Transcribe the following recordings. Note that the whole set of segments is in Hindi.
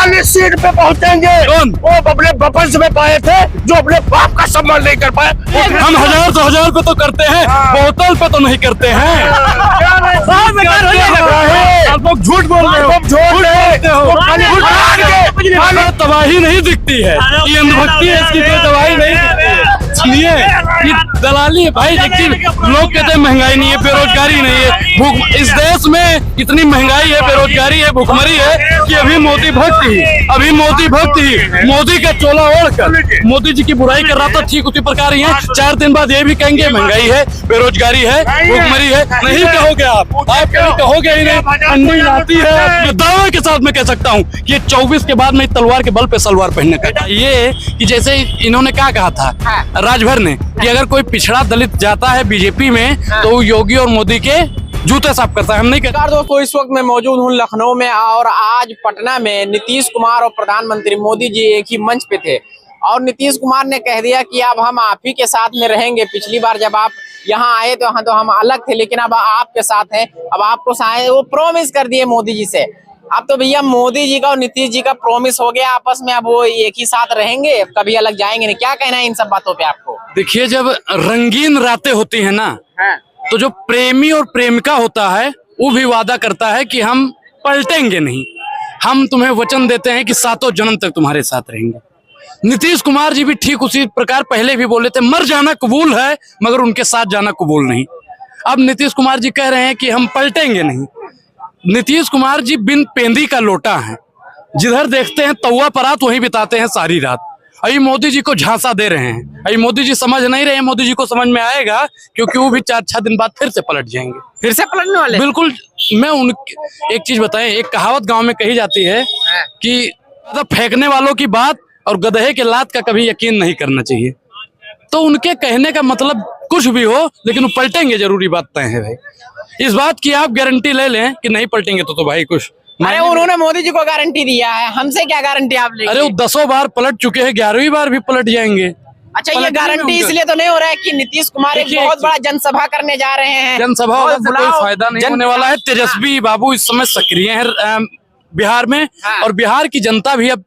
40 सीट पे पहुंचेंगे। वो अपने बपन में पाए थे जो अपने बाप का सम्मान नहीं कर पाए। हम 1000 पे तो करते हैं, बोतल पे तो नहीं करते हैं। आप लोग झूठ बोल रहे हो, झूठ बोलते हो। तबाही नहीं दिखती है, ये अंधभक्ति है, इसकी कोई तबाही नहीं दिखती है। सुनिए, ये दलाली है भाई। देखिए, लोग कहते हैं महंगाई नहीं है, बेरोजगारी नहीं है, भूख। इस देश में इतनी महंगाई है, बेरोजगारी है, भूखमरी है कि अभी मोदी भक्त ही मोदी का चोला ओढ़कर मोदी जी की बुराई कर रहा था। ठीक उसी प्रकार ही है, 4 दिन बाद ये भी कहेंगे महंगाई है, बेरोजगारी है, भूखमरी है। नहीं कहोगे आप कभी कहोगे ही नहीं। ठंडी आती है, दावे के साथ मैं कह सकता हूँ कि ये 24 के बाद में तलवार के बल पे सलवार पहनने का ये कि जैसे इन्होंने क्या कहा था राजभर ने कि अगर कोई पिछड़ा दलित जाता है बीजेपी में तो वो योगी और मोदी के जूते साफ करता है। हम नहीं कहते। दोस्तों, इस वक्त मैं मौजूद हूँ लखनऊ में और आज पटना में नीतीश कुमार और प्रधानमंत्री मोदी जी एक ही मंच पे थे और नीतीश कुमार ने कह दिया कि अब हम आप ही के साथ में रहेंगे। पिछली बार जब आप यहाँ आए तो हम अलग थे, लेकिन अब आपके साथ हैं, अब आपको वो प्रॉमिस कर दिए मोदी जी से। अब तो भैया मोदी जी का और नीतीश जी का प्रॉमिस हो गया आपस में, अब वो एक ही साथ रहेंगे, कभी अलग जाएंगे नहीं। क्या कहना है इन सब बातों पे आपको? देखिए, जब रंगीन रातें होती है ना, तो जो प्रेमी और प्रेमिका होता है वो भी वादा करता है कि हम पलटेंगे नहीं, हम तुम्हें वचन देते हैं कि 7 जन्म तक तुम्हारे साथ रहेंगे। नीतीश कुमार जी भी ठीक उसी प्रकार पहले भी बोले थे, मर जाना कबूल है मगर उनके साथ जाना कबूल नहीं। अब नीतीश कुमार जी कह रहे हैं कि हम पलटेंगे नहीं। नीतीश कुमार जी बिन पेंदी का लोटा है, जिधर देखते हैं तौवा परात वहीं बिताते हैं सारी रात। अभी मोदी जी को झांसा दे रहे हैं, अभी मोदी जी समझ नहीं रहे हैं। मोदी जी को समझ में आएगा क्योंकि वो भी 4-6 दिन बाद फिर से पलट जाएंगे, फिर से पलटने वाले। बिल्कुल। मैं एक चीज बताएं, एक कहावत गांव में कही जाती है कि फेंकने वालों की बात और गधे के लात का कभी यकीन नहीं करना चाहिए। तो उनके कहने का मतलब कुछ भी हो, लेकिन वो पलटेंगे, जरूरी बात तय है भाई। इस बात की आप गारंटी ले लें कि नहीं पलटेंगे तो भाई कुछ। अरे उन्होंने मोदी जी को गारंटी दिया है, हमसे क्या गारंटी आप लेंगे? अरे वो 10 बार पलट चुके हैं, 11वीं बार भी पलट जाएंगे। अच्छा, ये गारंटी इसलिए तो नहीं हो रहा है कि नीतीश कुमार एक बहुत बड़ा जनसभा करने जा रहे हैं। जनसभा कोई फायदा नहीं होने वाला है। तेजस्वी बाबू इस समय सक्रिय है बिहार में, और बिहार की जनता भी अब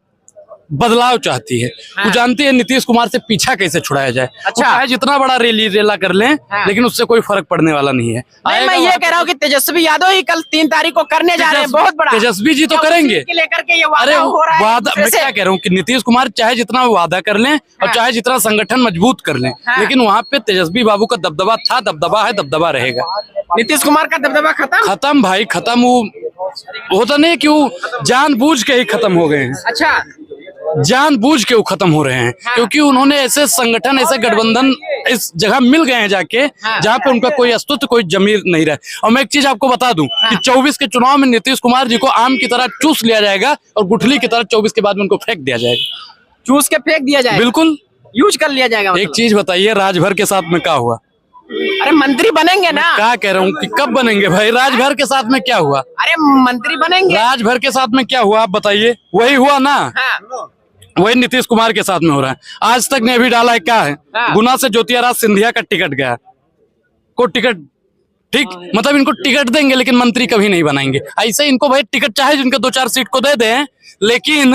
बदलाव चाहती है। वो जानती है नीतीश कुमार से पीछा कैसे छुड़ाया जाए। अच्छा, जितना बड़ा रेला कर लें, लेकिन उससे कोई फर्क पड़ने वाला नहीं है। मैं ये कह रहा हूँ कि तेजस्वी यादव ही कल 3 तारीख को करने जा रहे हैं, बहुत बड़ा। तेजस्वी जी तो करेंगे लेकर के ये वादा हो रहा है। वादा मैं क्या कह रहा हूँ कि नीतीश कुमार चाहे जितना वादा कर लें और चाहे जितना संगठन मजबूत कर लें, लेकिन वहाँ पे तेजस्वी बाबू का दबदबा था, दबदबा है, दबदबा रहेगा। नीतीश कुमार का दबदबा खत्म भाई, खत्म। वो होता नहीं कि वो जानबूझ के ही खत्म हो गए हैं। अच्छा, जानबूझ के वो खत्म हो रहे हैं क्योंकि उन्होंने ऐसे संगठन, ऐसे गठबंधन इस जगह मिल गए हैं जाके जहाँ पे उनका कोई अस्तित्व, कोई जमीर नहीं रहा। और मैं एक चीज आपको बता दूं कि 24 के चुनाव में नीतीश कुमार जी को आम की तरह चूस लिया जाएगा और गुठली की तरह 24 के बाद में उनको फेंक दिया जाएगा। चूस के फेंक दिया जाएगा? बिल्कुल, यूज कर लिया जाएगा। एक चीज बताइए, राजभर के साथ में क्या हुआ? अरे मंत्री बनेंगे ना। क्या कह रहा हूँ कि कब बनेंगे भाई? राजभर के साथ में क्या हुआ? अरे मंत्री बनेंगे। राजभर के साथ में क्या हुआ आप बताइए? वही हुआ ना, वही नीतीश कुमार के साथ में हो रहा है। आज तक ने अभी डाला है क्या है? गुना से ज्योतिराज सिंधिया का टिकट गया, को टिकट ठीक, मतलब इनको टिकट देंगे लेकिन मंत्री कभी नहीं बनाएंगे। ऐसे इनको भाई टिकट चाहे जिनके 2-4 सीट को दे दें, लेकिन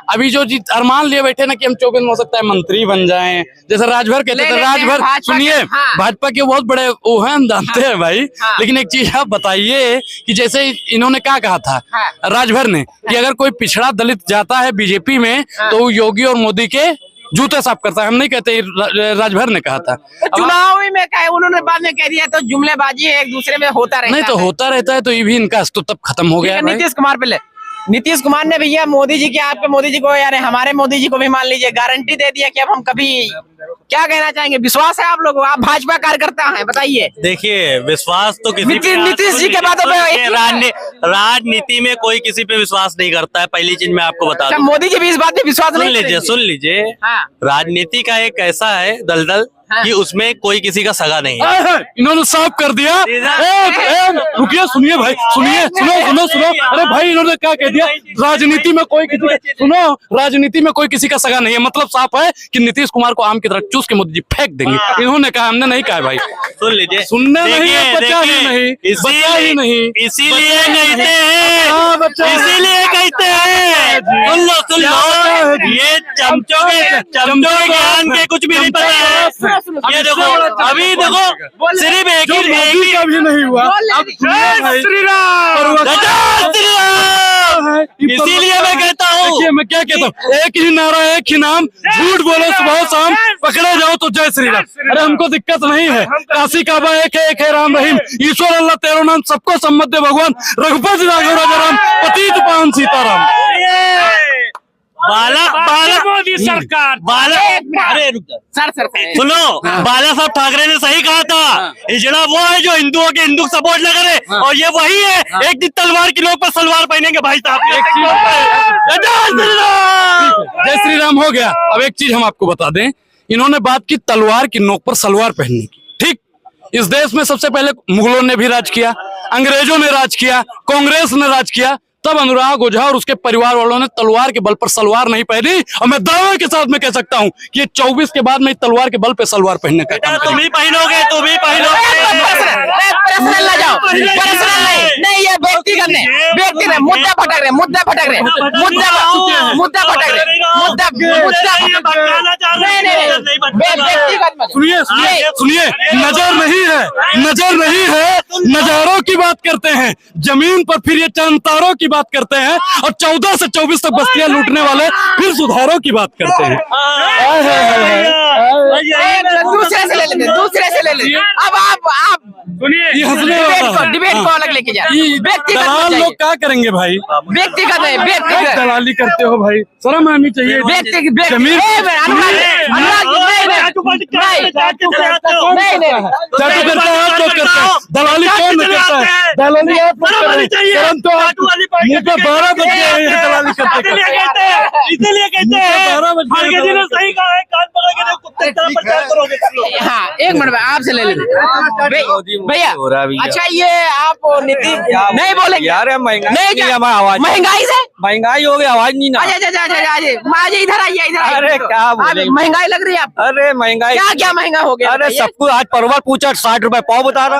अभी जो अरमान लिए बैठे ना कि हम 24 में हो सकता है मंत्री बन जाएं, जैसे राजभर कहते थे। राजभर सुनिए, भाजपा के बहुत बड़े वो हैं, हम जानते हैं भाई। लेकिन एक चीज आप बताइए कि जैसे इन्होंने क्या कहा था राजभर ने कि अगर कोई पिछड़ा दलित जाता है बीजेपी में तो वो योगी और मोदी के जूते साफ करता है। हम नहीं कहते, राजभर ने कहा था। चुनाव में कहा, उन्होंने बाद में कह दिया तो जुमलेबाजी है, एक दूसरे में होता रहता है। नहीं तो होता रहता है, तो ये भी इनका अस्तित्व तब खत्म हो गया। नीतीश कुमार पहले, नीतीश कुमार ने भैया मोदी जी के, आपके मोदी जी को, यार हमारे मोदी जी को भी मान लीजिए गारंटी दे दिया कि अब हम कभी, क्या कहना चाहेंगे? विश्वास है आप लोगों को? आप भाजपा कार्यकर्ता हैं, बताइए। देखिए, विश्वास तो किसी नीतीश जी के बातों पे, राजनीति में कोई किसी पे विश्वास नहीं करता है। पहली चीज मैं आपको बता दूं। मोदी जी भी इस बात पे विश्वास नहीं। सुन लीजिए, राजनीति का एक ऐसा है दलदल कि उसमें कोई किसी का सगा नहीं है। इन्होंने साफ कर दिया। रुकिए, सुनिए भाई, सुनिए, सुनो। अरे भाई, इन्होंने क्या कह दिया? राजनीति में कोई किसी, सुनो, राजनीति में कोई किसी का सगा नहीं है। मतलब साफ है कि नीतीश कुमार को आम की तरह चूस के मोदी जी फेंक देंगे। इन्होंने कहा, हमने नहीं कहा भाई। सुन लीजिए, सुनने नहीं है, बचा ही नहीं, इसीलिए कहते कहते हैं। सुन लो ये चमचों के ज्ञान के कुछ भी नहीं पता है। ये देखो अभी देखो सिर्फ एक ही का भी नहीं हुआ। जय श्री राम। इसीलिए मैं कहता हूँ, देखिए मैं क्या कहता हूँ, एक ही नारा एक ही नाम, झूठ बोलो सुबह शाम, पकड़े जाओ तो जय श्री राम। अरे हमको दिक्कत नहीं है, काशी काबा एक है राम रहीम, ईश्वर अल्लाह तेरो नाम, सबको सम्मत दे भगवान, रघुपति राघव राजा राम, पतित पावन सीताराम। मोदी सरकार अरे रुक जा। सर सुनो, बाला साहब ठाकरे ने सही कहा था, हिजड़ा वो है जो हिंदुओं के हिंदू सपोर्ट न करे, और ये वही है एक दिन तलवार की लोग पर सलवार पहनेंगे भाई साहब। जय श्री राम हो गया। अब एक चीज हम आपको बता दें, इन्होंने बात की तलवार की नोक पर सलवार पहनने की। ठीक, इस देश में सबसे पहले मुगलों ने भी राज किया, अंग्रेजों ने राज किया, कांग्रेस ने राज किया, तब अनुराग ओझा और उसके परिवार वालों ने तलवार के बल पर सलवार नहीं पहनी। और मैं दावे के साथ में कह सकता हूं कि 24 के बाद में तलवार के बल पे सलवार पहनने का काम तुम ही पहनोगे, तुम ही पर्सनल ना जाओ, पर्सनल नहीं, ये व्यक्तिगत नहीं, मुद्दा भटक रहे, मुद्दा भटक रहे, मुद्दा भटक रहे, व्यक्तिगत। सुनिए, नजर नहीं है, नजारों की बात करते हैं, जमीन पर फिर ये चंद तारों की बात करते हैं, और 14 से 24 तक बस्तियां लूटने वाले फिर सुधारों की बात करते हैं। दूसरे से ले लेते। अब आप डिबेट को अलग लेके जा। दलाल लोग क्या करेंगे भाई? व्यक्तिगत है, व्यक्तिगत दलाली करते हो भाई, शर्म आनी चाहिए। जमीन दलाली कौन करता है? दलाली आप शर्म तो मुँह पे 12 बज गए हैं दलाली करते। इसीलिए कहते हैं सही कहा है, कान पकड़ के कुत्ते तरह प्रचार करोगे। हाँ, एक मिनट में आपसे ले लेते भैया। अच्छा, ये आप नीति नहीं बोलेंगे यार? महंगाई से महंगाई हो गई, आवाज नहीं ना। अच्छा, इधर आइए। अरे क्या बोले, महंगाई लग रही है आप? अरे महंगाई क्या महंगा हो गया? अरे सबको आज परवल पूछा 60 रुपए पाव बता रहा।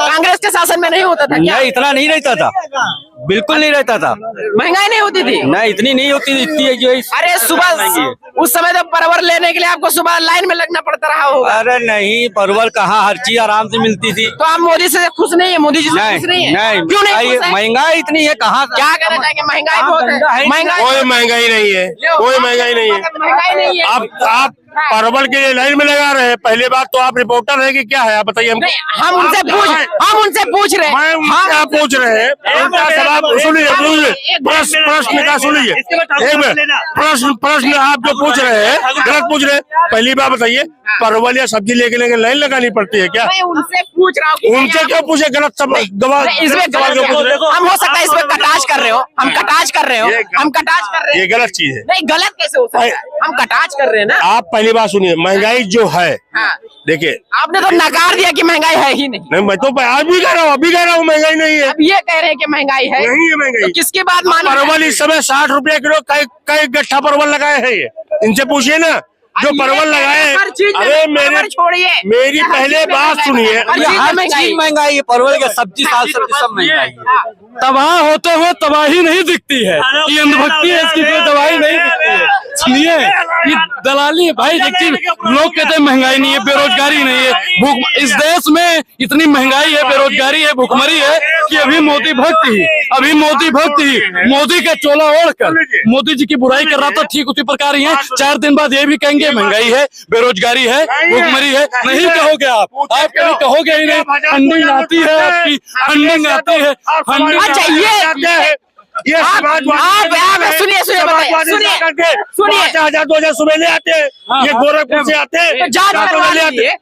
कांग्रेस के शासन में नहीं होता था क्या? नहीं, इतना नहीं रहता था, बिल्कुल नहीं रहता था। महंगाई नहीं होती थी? नहीं, इतनी नहीं होती थी, इतनी जो अरे सुबह उस समय तो परवल लेने के लिए आपको सुबह लाइन में लगना पड़ता रहा होगा। अरे नहीं, परवल कहाँ, हर चीज आराम से मिलती थी। तो आप मोदी से खुश नहीं है? मोदी जी से खुश नहीं है? क्यों नहीं खुश है? महंगाई इतनी है, कहाँ क्या कहना चाहेंगे? महंगाई बहुत है। महंगाई कोई महंगाई नहीं है, कोई महंगाई नहीं है। महंगाई नहीं है। आप परवल के लिए लाइन में लगा रहे हैं। पहली बात तो आप रिपोर्टर है कि क्या है, आप बताइए हमको। हम उनसे पूछ रहे हैं। मैं उनसे आप पूछ रहे हैं उनका सवाल सुनिए, प्रश्न का सुनिए। एक मिनट, प्रश्न आप जो पूछ रहे हैं गलत पूछ रहे हैं। पहली बात बताइए, परवल या सब्जी लेके लाइन लगानी पड़ती है क्या? मैं उनसे पूछ रहा हूँ। उनसे क्यों पूछे? गलत सवाल इसमें हम हो सकता है इसमें कटाच कर रहे हो, हम कटाच कर रहे हैं। ये गलत चीज है। नहीं, गलत कैसे हो सकता है? हम कटाच कर रहे हैं ना। आप पहली बात सुनिए, महंगाई जो है, देखिए आपने तो नकार दिया कि महंगाई है ही नहीं। मैं तो आज भी कह रहा हूँ महंगाई नहीं है। अब ये कह रहे हैं कि महंगाई है, नहीं है महंगाई। तो किसकी बात मानी? परवल इस समय 60 रुपए किलो, कई गट्ठा परवल लगाए हैं। ये इनसे पूछिए ना जो परवल लगाए। अरे छोड़िए, मेरी पहले बात सुनिए। हर चीज महंगाई है, परवल का सब्जी साग सब्जी सब महंगाई है। तबाह होते हुए तबाही नहीं दिखती है, ये अंधभक्ति है, इसकी कोई तबाही नहीं दिखती है। सुनिए, ये दलाली है भाई। देखिए, लोग कहते हैं महंगाई नहीं है, बेरोजगारी नहीं है, भूख। इस देश में इतनी महंगाई है, बेरोजगारी है, भूखमरी है कि अभी मोदी भक्त ही मोदी का चोला ओढ़कर मोदी जी की बुराई कर रहा था। ठीक उसी प्रकार ही है, 4 दिन बाद ये भी कहेंगे महंगाई है, बेरोजगारी है, भूखमरी है। नहीं कहोगे आप कभी कहोगे ही नहीं। फंडिंग आती है आपकी, फंडिंग आती है। अच्छा, ये आप सुनिए 2000 सुबह ले आते हैं। ये गोरखपुर से आते हैं, जांच करवाए।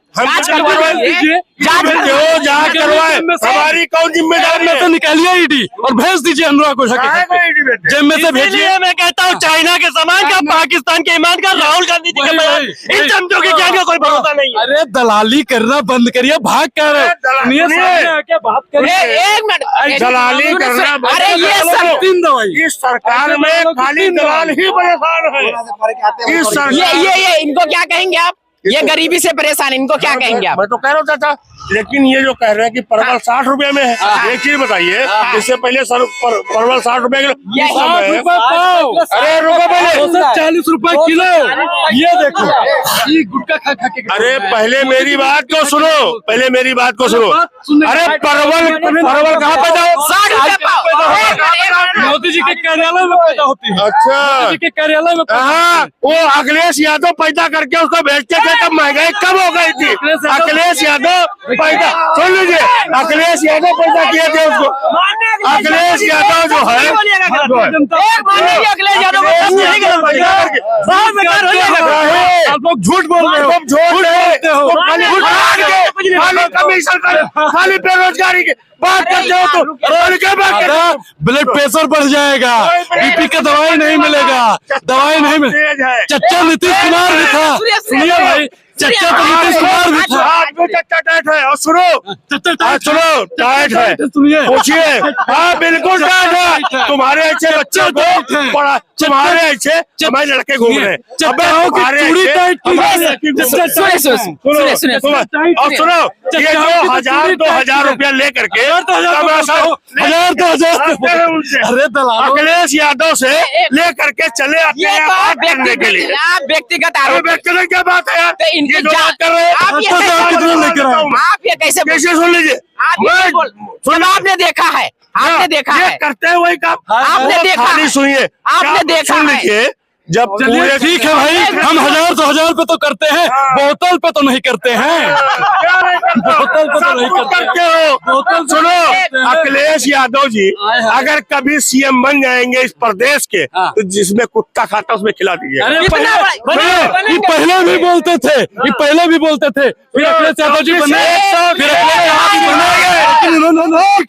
हमारी कौन जिम्मेदारी है? तो निकालिए ईडी और भेज दीजिए अनुराग ओझा के जेब में से भेजिए। मैं कहता हूँ चाइना के सामान का, पाकिस्तान के ईमान का, राहुल गांधी जी के बयान, इन चमचों के ज्ञान का कोई भरोसा नहीं है। अरे दलाली करना बंद करिए, भाग कर बात करिए। एक मिनट, दलाली करना। अरे ये इस सरकार में खाली दलाल ही परेशान है। ये इनको क्या कहेंगे आप? ये गरीबी से परेशान, इनको क्या कहेंगे आप? मैं तो कह रहा हूँ चाचा, लेकिन ये जो कह रहे हैं कि परवल 60 रुपए में है, एक चीज बताइए, इससे पहले परवल 60 रुपए किलो, 60 रुपए पाव, अरे रुको पहले, 40 रुपए किलो। ये देखो, ये गुटखा खा खा के। अरे पहले मेरी बात को सुनो, पहले मेरी बात को सुनो। अरे परवल कहाँ पैदा हो? 60 रुपए पाव। मोदी जी के कार्यालय में पैदा होती है। अच्छा, मोदी जी के कार्यालय में हाँ, वो अखिलेश यादव पैदा करके उसको बेचते थे, तब महंगाई कम हो गई थी। अखिलेश यादव पैदा, सुन लीजिए, अखिलेश यादव पैदा किए थे उसको। अखिलेश यादव जो है, अखिलेश यादव आप लोग झूठ बोल रहे हो, झूठ रहे हो, खाली कमीशन खाली बेरोजगारी की बात करते हो तो क्या बात करते हो? ब्लड प्रेशर बढ़ जाएगा, बीपी का दवाई नहीं मिलेगा, दवाई नहीं मिलेगा। चच्चा नीतीश कुमार भी था, सुनिए भाई, चच्चा तो नीतीश कुमार भी था। आज भी चच्चा टाइट है, और सुनो टाइट है, सुनिए, पूछिए, हाँ बिल्कुल टाइट है। तुम्हारे ऐसे बच्चे को पढ़ा, तुम्हारे ऐसे हमारे लड़के घूम रहे हैं, और सुनो, ये जो 1000-2000 रुपया लेकर के अरे दलाल, अखिलेश यादव से लेकर के चले आते हैं बात करने के लिए। आप व्यक्तिगत आरोप, व्यक्तिगत क्या बात है यार, इनके ये जो बात कर रहे हैं, आप ये कैसे कैसे सुन लीजिए, आपने देखा है, आपने देखा ये है, करते हैं वही काम, आपने देखा खाली है, सुनिए, आपने देखा सुन है। लीजिए, जब चलिए ठीक है भाई, हम 1000-2000 पे तो करते हैं, बोतल पे तो नहीं करते हैं। बोतल पे तो नहीं करते हो। सुनो, अखिलेश यादव जी अगर कभी सीएम बन जाएंगे इस प्रदेश के, तो जिसमें कुत्ता खाता उसमें खिला दीजिए। अरे ये पहले भी बोलते थे, ये पहले भी बोलते थे, फिर अखिलेश यादव जी बने, फिर अखिलेश यादव जी बनेंगे,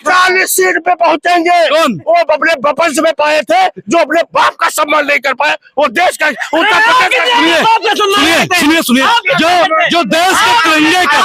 40 सीट पे पहुंचेंगे। कौन? वो अपने वंश में पाए थे, जो अपने बाप का सम्मान नहीं कर पाए, वो देश का उत्तर प्रदेश का। सुनिए, जो देश के तिरंगे का